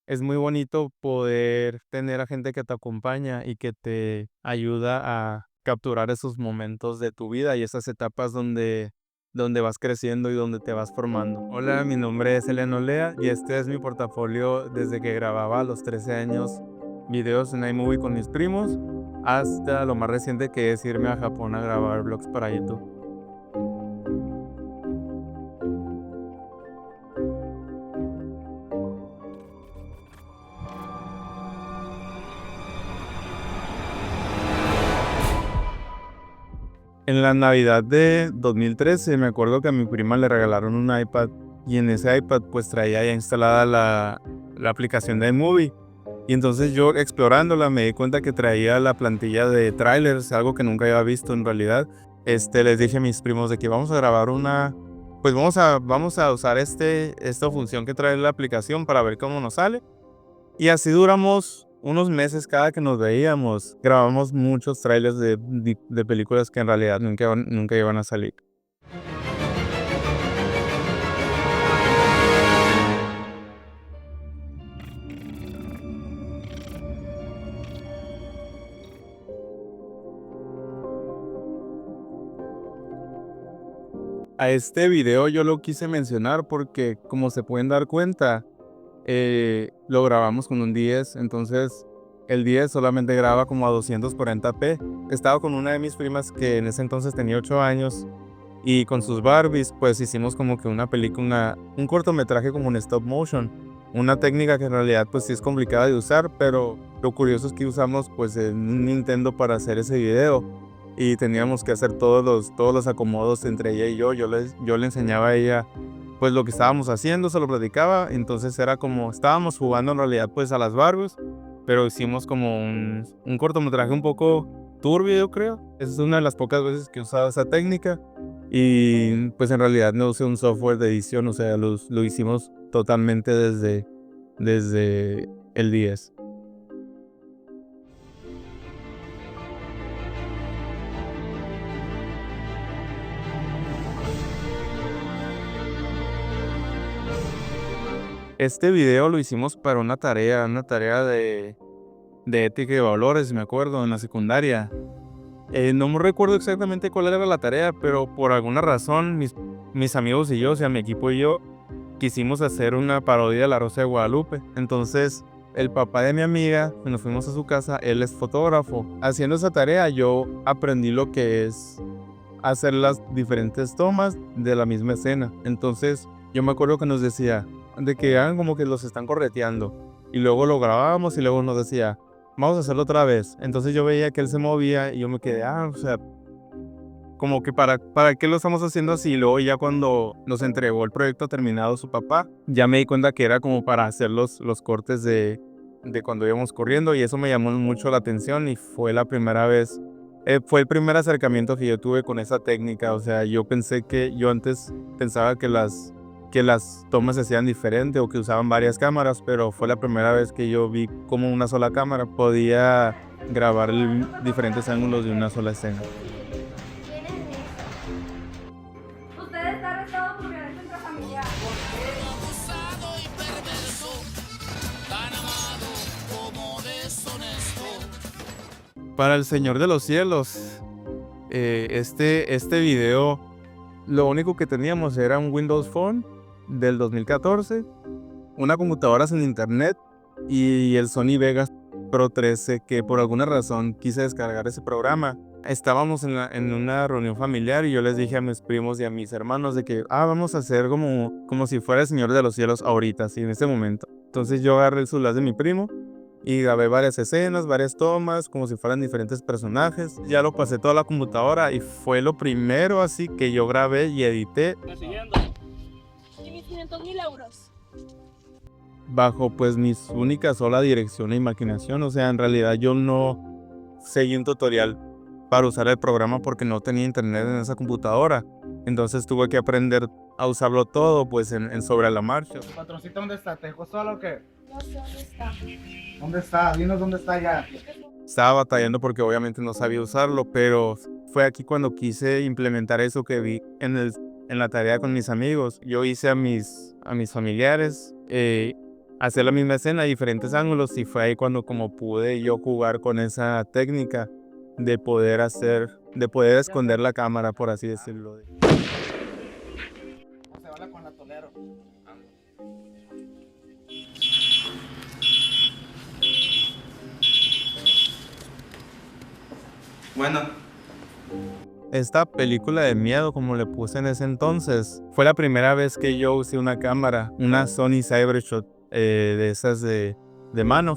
es muy bonito poder tener a gente que te acompaña y que te ayuda a capturar esos momentos de tu vida y esas etapas donde vas creciendo y donde te vas formando. Hola, mi nombre es Elian Olea y este es mi portafolio desde que grababa a los 13 años videos en iMovie con mis primos hasta lo más reciente que es irme a Japón a grabar vlogs para YouTube. En la Navidad de 2013 me acuerdo que a mi prima le regalaron un iPad y en ese iPad pues traía ya instalada la aplicación de iMovie. Y entonces yo explorándola me di cuenta que traía la plantilla de trailers, algo que nunca había visto en realidad. Les dije a mis primos de que vamos a grabar pues vamos a usar esta función que trae la aplicación para ver cómo nos sale. Y así duramos unos meses cada que nos veíamos. Grabamos muchos trailers de películas que en realidad nunca iban a salir. A este video yo lo quise mencionar porque, como se pueden dar cuenta, lo grabamos con un 10, entonces el 10 solamente graba como a 240p. Estaba con una de mis primas que en ese entonces tenía 8 años y con sus Barbies pues hicimos como que una película, un cortometraje como en stop motion, una técnica que en realidad pues sí es complicada de usar, pero lo curioso es que usamos pues un Nintendo para hacer ese video y teníamos que hacer todos los acomodos entre ella y yo le enseñaba a ella pues lo que estábamos haciendo, se lo platicaba, entonces era como, estábamos jugando en realidad pues a las Barbies, pero hicimos como un cortometraje un poco turbio, yo creo. Esa es una de las pocas veces que he usado esa técnica y pues en realidad no usé un software de edición, o sea, lo hicimos totalmente desde el 10. Este video lo hicimos para una tarea de ética y valores, me acuerdo, en la secundaria. No me recuerdo exactamente cuál era la tarea, pero por alguna razón mis amigos y yo, o sea, mi equipo y yo, quisimos hacer una parodia de La Rosa de Guadalupe. Entonces, el papá de mi amiga, nos fuimos a su casa, él es fotógrafo. Haciendo esa tarea, yo aprendí lo que es hacer las diferentes tomas de la misma escena. Entonces, yo me acuerdo que nos decía de que hagan como que los están correteando. Y luego lo grabábamos y luego nos decía, vamos a hacerlo otra vez. Entonces yo veía que él se movía y yo me quedé, o sea, como que para qué lo estamos haciendo así. Y luego ya cuando nos entregó el proyecto terminado su papá, ya me di cuenta que era como para hacer los cortes de cuando íbamos corriendo y eso me llamó mucho la atención y fue la primera vez, fue el primer acercamiento que yo tuve con esa técnica. O sea, yo antes pensaba que las tomas se hacían diferente o que usaban varias cámaras, pero fue la primera vez que yo vi cómo una sola cámara podía grabar diferentes ángulos de una sola escena. Usted está arrestado por violencia intrafamiliar. Abusado y perverso, tan amado como deshonesto. Para el Señor de los Cielos, este video, lo único que teníamos era un Windows Phone del 2014, una computadora sin internet y el Sony Vegas Pro 13, que por alguna razón quise descargar ese programa. Estábamos en una reunión familiar y yo les dije a mis primos y a mis hermanos de que, vamos a hacer como si fuera el Señor de los Cielos ahorita, así en este momento. Entonces yo agarré el celular de mi primo y grabé varias escenas, varias tomas, como si fueran diferentes personajes. Ya lo pasé toda la computadora y fue lo primero así que yo grabé y edité Y mis 500.000 euros. bajo pues mis única sola dirección e imaginación. O sea, en realidad yo no seguí un tutorial para usar el programa porque no tenía internet en esa computadora. Entonces tuve que aprender a usarlo todo pues en sobre la marcha. Patroncito, ¿dónde está? ¿Te dejó solo o qué? No sé dónde está. ¿Dónde está? Dinos dónde está ya. Estaba batallando porque obviamente no sabía usarlo, pero fue aquí cuando quise implementar eso que vi en la tarea con mis amigos. Yo hice a mis familiares hacer la misma escena a diferentes ángulos, y fue ahí cuando como pude yo jugar con esa técnica de poder esconder la cámara, por así decirlo. Se habla con la Tolero. Bueno, esta película de miedo, como le puse en ese entonces, fue la primera vez que yo usé una cámara, una Sony Cybershot de esas de mano.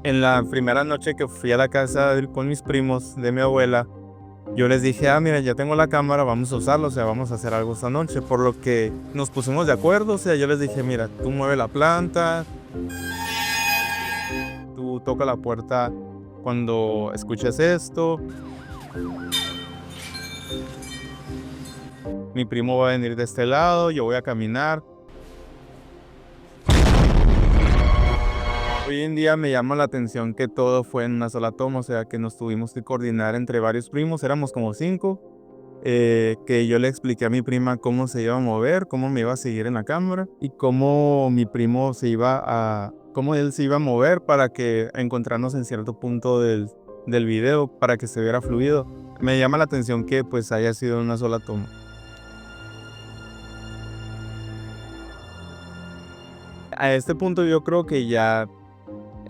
En la primera noche que fui a la casa con mis primos de mi abuela, yo les dije, mira, ya tengo la cámara, vamos a usarlo, o sea, vamos a hacer algo esta noche. Por lo que nos pusimos de acuerdo, o sea, yo les dije, mira, tú mueve la planta, tú toca la puerta cuando escuches esto. Mi primo va a venir de este lado, yo voy a caminar. Hoy en día me llama la atención que todo fue en una sola toma, o sea que nos tuvimos que coordinar entre varios primos, éramos como 5, que yo le expliqué a mi prima cómo se iba a mover, cómo me iba a seguir en la cámara y cómo mi primo cómo él se iba a mover para que encontrarnos en cierto punto del video, para que se viera fluido. Me llama la atención que pues haya sido en una sola toma. A este punto yo creo que ya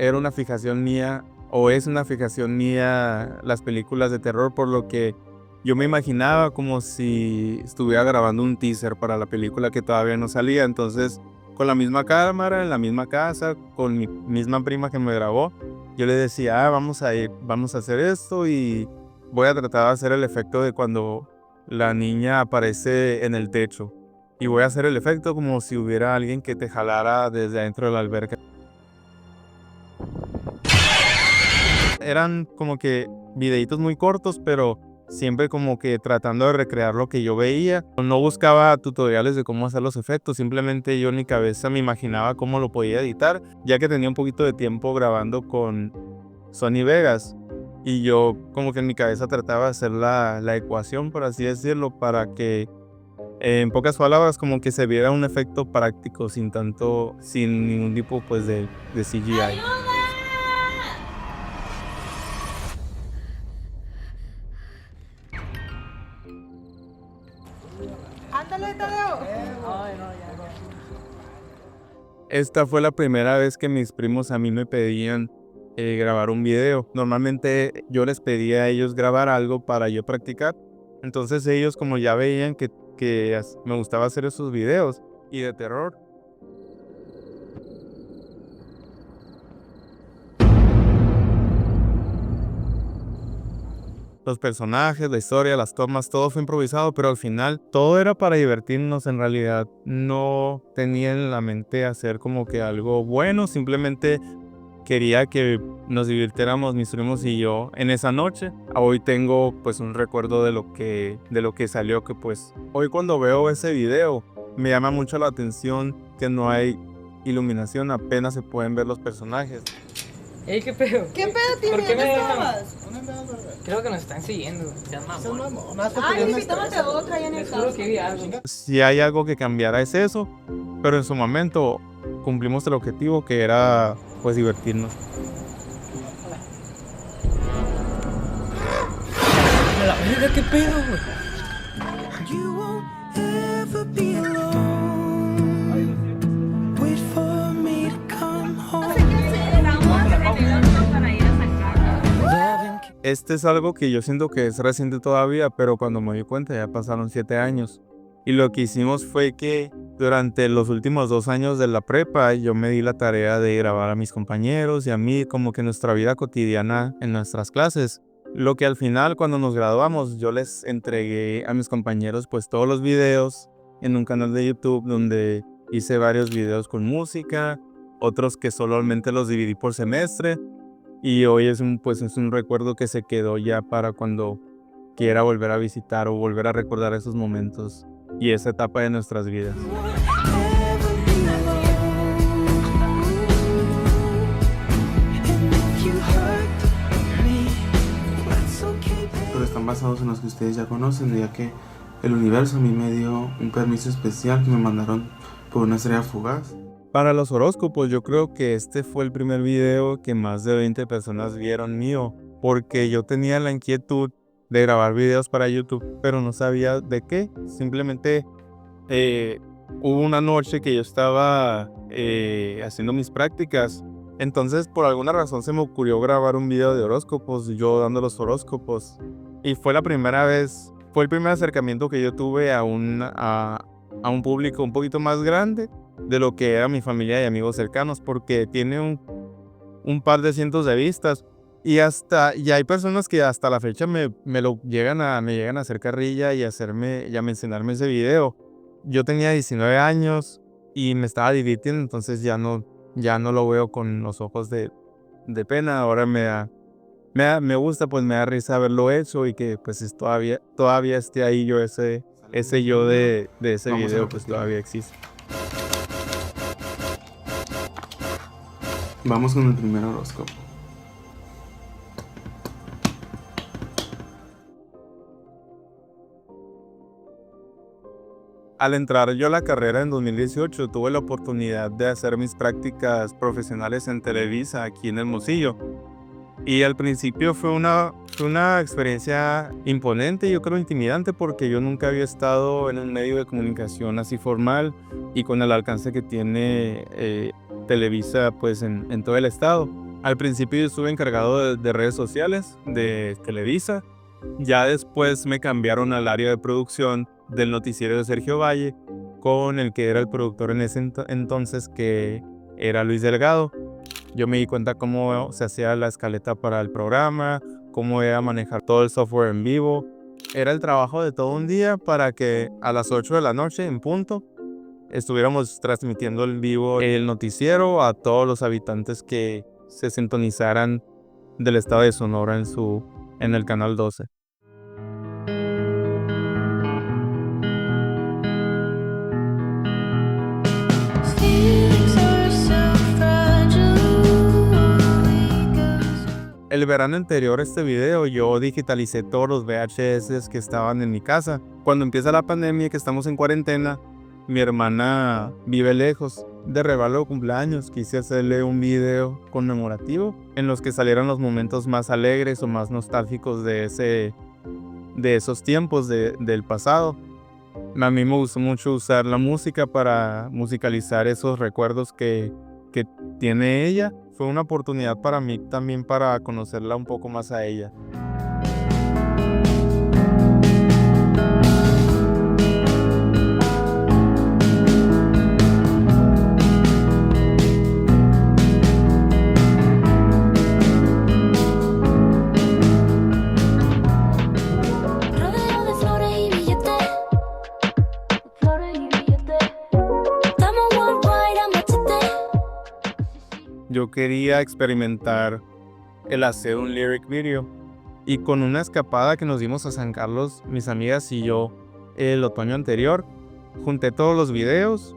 era una fijación mía, o es una fijación mía, las películas de terror, por lo que yo me imaginaba como si estuviera grabando un teaser para la película que todavía no salía. Entonces, con la misma cámara, en la misma casa, con mi misma prima que me grabó, yo le decía, vamos a hacer esto y voy a tratar de hacer el efecto de cuando la niña aparece en el techo. Y voy a hacer el efecto como si hubiera alguien que te jalara desde adentro de la alberca. Eran como que videitos muy cortos, pero siempre como que tratando de recrear lo que yo veía. No buscaba tutoriales de cómo hacer los efectos, simplemente yo en mi cabeza me imaginaba cómo lo podía editar, ya que tenía un poquito de tiempo grabando con Sony Vegas. Y yo como que en mi cabeza trataba de hacer la ecuación, por así decirlo, para que en pocas palabras como que se viera un efecto práctico sin ningún tipo pues de CGI. Ándale, Tadeo. Esta fue la primera vez que mis primos a mí me pedían grabar un video. Normalmente yo les pedía a ellos grabar algo para yo practicar. Entonces ellos, como ya veían que me gustaba hacer esos videos y de terror, los personajes, la historia, las tomas, todo fue improvisado, pero al final todo era para divertirnos. En realidad no tenía en la mente hacer como que algo bueno, simplemente quería que nos divirtiéramos mis primos y yo en esa noche. Hoy tengo pues un recuerdo de lo que salió, que pues hoy cuando veo ese video me llama mucho la atención que no hay iluminación, apenas se pueden ver los personajes. Ey, ¿qué pedo? ¿Qué pedo tiene? ¿Por qué me ¿Dónde dejan? estabas? Creo que nos están siguiendo. Sean mamón. Ay, invitamos a otra allá en el Les juro que vi algo. Si hay algo que cambiara es eso, pero en su momento cumplimos el objetivo, que era pues divertirnos. A la verga, ¿qué pedo, güey? You won't ever be alone. Wait for me to come home. para ir a sacar. Este es algo que yo siento que es reciente todavía, pero cuando me di cuenta ya pasaron 7 años. Y lo que hicimos fue que durante los últimos 2 años de la prepa yo me di la tarea de grabar a mis compañeros y a mí como que nuestra vida cotidiana en nuestras clases. Lo que al final cuando nos graduamos yo les entregué a mis compañeros pues todos los videos en un canal de YouTube donde hice varios videos con música, otros que solamente los dividí por semestre. Y hoy es un recuerdo que se quedó ya para cuando quiera volver a visitar o volver a recordar esos momentos y esa etapa de nuestras vidas. Pero están basados en los que ustedes ya conocen, ya que el universo a mí me dio un permiso especial que me mandaron por una estrella fugaz. Para los horóscopos, yo creo que este fue el primer video que más de 20 personas vieron mío, porque yo tenía la inquietud de grabar videos para YouTube, pero no sabía de qué. Simplemente hubo una noche que yo estaba haciendo mis prácticas, entonces por alguna razón se me ocurrió grabar un video de horóscopos, yo dando los horóscopos, y fue la primera vez, fue el primer acercamiento que yo tuve a un público un poquito más grande de lo que era mi familia y amigos cercanos, porque tiene un par de cientos de vistas y hay personas que hasta la fecha me llegan a hacer carrilla y a mencionarme ese video. Yo tenía 19 años y me estaba divirtiendo, entonces ya no lo veo con los ojos de pena. Ahora me gusta, pues me da risa haberlo hecho y que pues todavía esté ahí yo, ese yo de ese Vamos a video, pues repetir. todavía existe. Vamos con el primer horóscopo. Al entrar yo a la carrera en 2018, tuve la oportunidad de hacer mis prácticas profesionales en Televisa, aquí en Hermosillo. Y al principio fue una experiencia imponente, yo creo intimidante, porque yo nunca había estado en un medio de comunicación así formal y con el alcance que tiene Televisa pues en todo el estado. Al principio yo estuve encargado de redes sociales de Televisa. Ya después me cambiaron al área de producción del noticiero de Sergio Valle, con el que era el productor en ese entonces, que era Luis Delgado. Yo me di cuenta cómo se hacía la escaleta para el programa, cómo era manejar todo el software en vivo. Era el trabajo de todo un día para que a las 8 de la noche, en punto, estuviéramos transmitiendo en vivo el noticiero a todos los habitantes que se sintonizaran del estado de Sonora en el canal 12. Feelings are so fragile. El verano anterior a este video yo digitalicé todos los VHS que estaban en mi casa. Cuando empieza la pandemia y que estamos en cuarentena, mi hermana vive lejos. De regalo de cumpleaños quise hacerle un video conmemorativo en los que salieran los momentos más alegres o más nostálgicos de esos tiempos del pasado. A mí me gustó mucho usar la música para musicalizar esos recuerdos que tiene ella. Fue una oportunidad para mí también para conocerla un poco más a ella. Rodeado de flores y billetes. Flores y billetes. Estamos worldwide a machete. Yo quería experimentar el hacer un lyric video, y con una escapada que nos dimos a San Carlos, mis amigas y yo, el otoño anterior, junté todos los videos,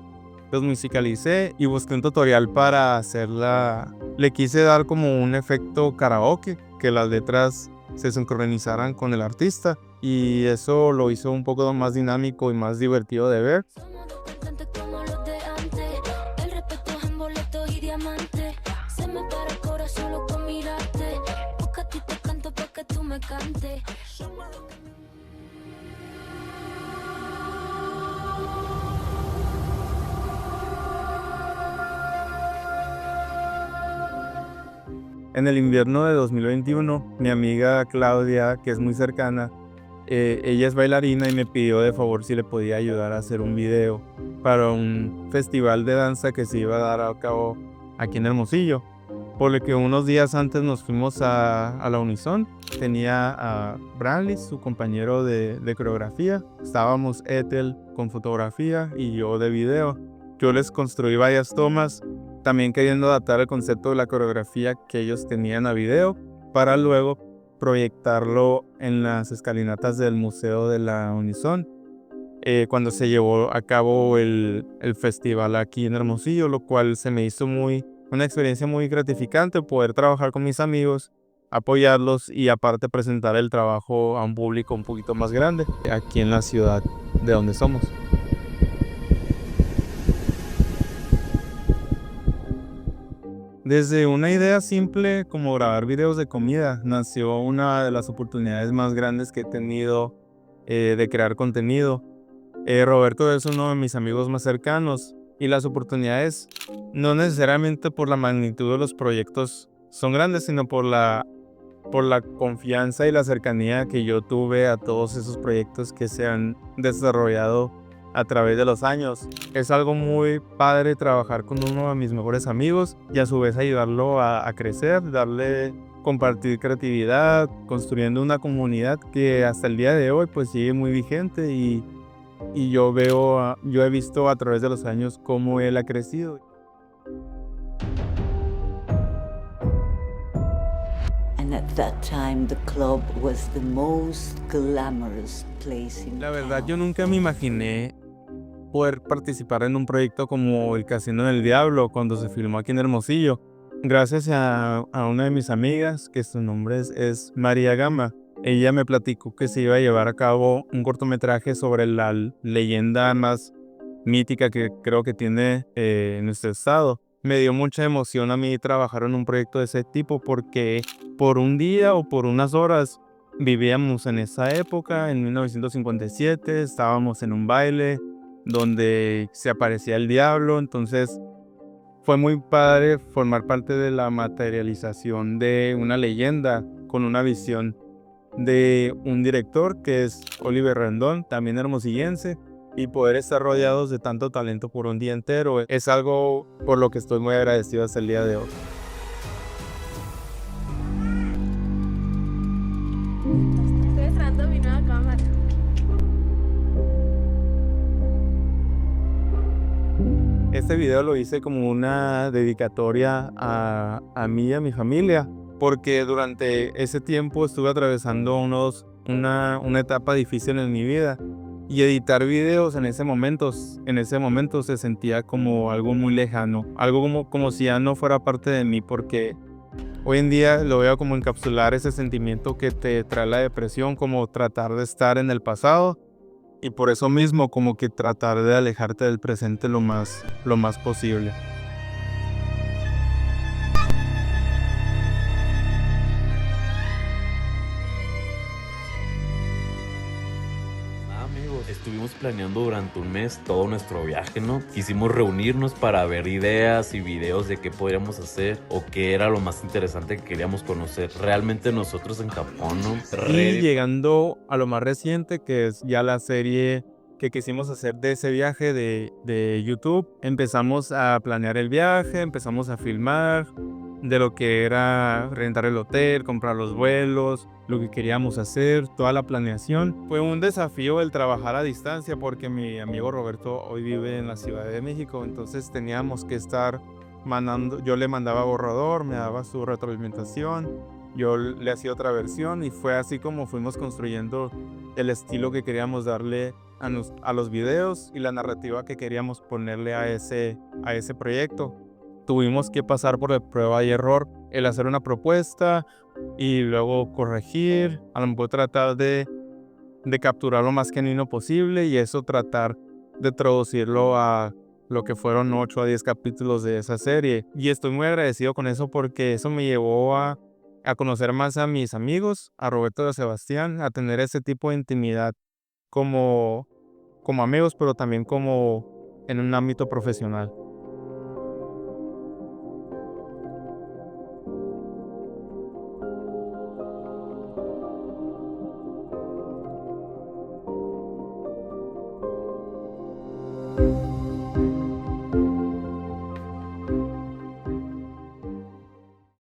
los musicalicé y busqué un tutorial para hacerla. Le quise dar como un efecto karaoke, que las letras se sincronizaran con el artista, y eso lo hizo un poco más dinámico y más divertido de ver. Somos dos cantantes como los de antes. El respeto es en boletos y diamantes. Se me para el corazón solo con mirarte. Porque a ti te canto para que tú me cantes. En el invierno de 2021, mi amiga Claudia, que es muy cercana, ella es bailarina y me pidió de favor si le podía ayudar a hacer un video para un festival de danza que se iba a dar a cabo aquí en Hermosillo. Por lo que unos días antes nos fuimos a la Unison. Tenía a Bradley, su compañero de coreografía. Estábamos Ethel con fotografía y yo de video. Yo les construí varias tomas, también queriendo adaptar el concepto de la coreografía que ellos tenían a video, para luego proyectarlo en las escalinatas del Museo de la Unison, cuando se llevó a cabo el festival aquí en Hermosillo, lo cual se me hizo una experiencia muy gratificante, poder trabajar con mis amigos, apoyarlos y aparte presentar el trabajo a un público un poquito más grande aquí en la ciudad de donde somos. Desde una idea simple como grabar videos de comida, nació una de las oportunidades más grandes que he tenido de crear contenido. Roberto es uno de mis amigos más cercanos y las oportunidades no necesariamente por la magnitud de los proyectos son grandes, sino por la confianza y la cercanía que yo tuve a todos esos proyectos que se han desarrollado a través de los años. Es algo muy padre trabajar con uno de mis mejores amigos y a su vez ayudarlo a crecer, compartir creatividad, construyendo una comunidad que hasta el día de hoy pues sigue muy vigente y yo he visto a través de los años cómo él ha crecido. And at that time, the club was the most glamorous place in La verdad, town. yo nunca me imaginé poder participar en un proyecto como el Casino del Diablo cuando se filmó aquí en Hermosillo. Gracias a una de mis amigas, que su nombre es María Gama. Ella me platicó que se iba a llevar a cabo un cortometraje sobre la leyenda más mítica que creo que tiene nuestro estado. Me dio mucha emoción a mí trabajar en un proyecto de ese tipo porque por un día o por unas horas vivíamos en esa época, en 1957, estábamos en un baile donde se aparecía el diablo, entonces fue muy padre formar parte de la materialización de una leyenda con una visión de un director que es Oliver Rendón, también hermosillense, y poder estar rodeados de tanto talento por un día entero es algo por lo que estoy muy agradecido hasta el día de hoy. Estoy estrenando mi nueva cámara. Este video lo hice como una dedicatoria a mí y a mi familia, porque durante ese tiempo estuve atravesando una etapa difícil en mi vida. Y editar videos en ese momento se sentía como algo muy lejano, algo como si ya no fuera parte de mí, porque hoy en día lo veo como encapsular ese sentimiento que te trae la depresión, como tratar de estar en el pasado y por eso mismo como que tratar de alejarte del presente lo más posible. Amigos, estuvimos planeando durante un mes todo nuestro viaje, ¿no? Quisimos reunirnos para ver ideas y videos de qué podríamos hacer o qué era lo más interesante que queríamos conocer realmente nosotros en Japón, ¿no? Y llegando a lo más reciente, que es ya la serie que quisimos hacer de ese viaje de YouTube, empezamos a planear el viaje, empezamos a filmar de lo que era rentar el hotel, comprar los vuelos, lo que queríamos hacer, toda la planeación. Fue un desafío el trabajar a distancia porque mi amigo Roberto hoy vive en la Ciudad de México, entonces teníamos que estar yo le mandaba borrador, me daba su retroalimentación, yo le hacía otra versión y fue así como fuimos construyendo el estilo que queríamos darle a los videos y la narrativa que queríamos ponerle a ese proyecto. Tuvimos que pasar por el prueba y error, el hacer una propuesta y luego corregir, a lo mejor tratar de capturar lo más genuino posible y eso tratar de traducirlo a lo que fueron 8 a 10 capítulos de esa serie. Y estoy muy agradecido con eso porque eso me llevó a conocer más a mis amigos, a Roberto y a Sebastián, a tener ese tipo de intimidad como amigos, pero también como en un ámbito profesional.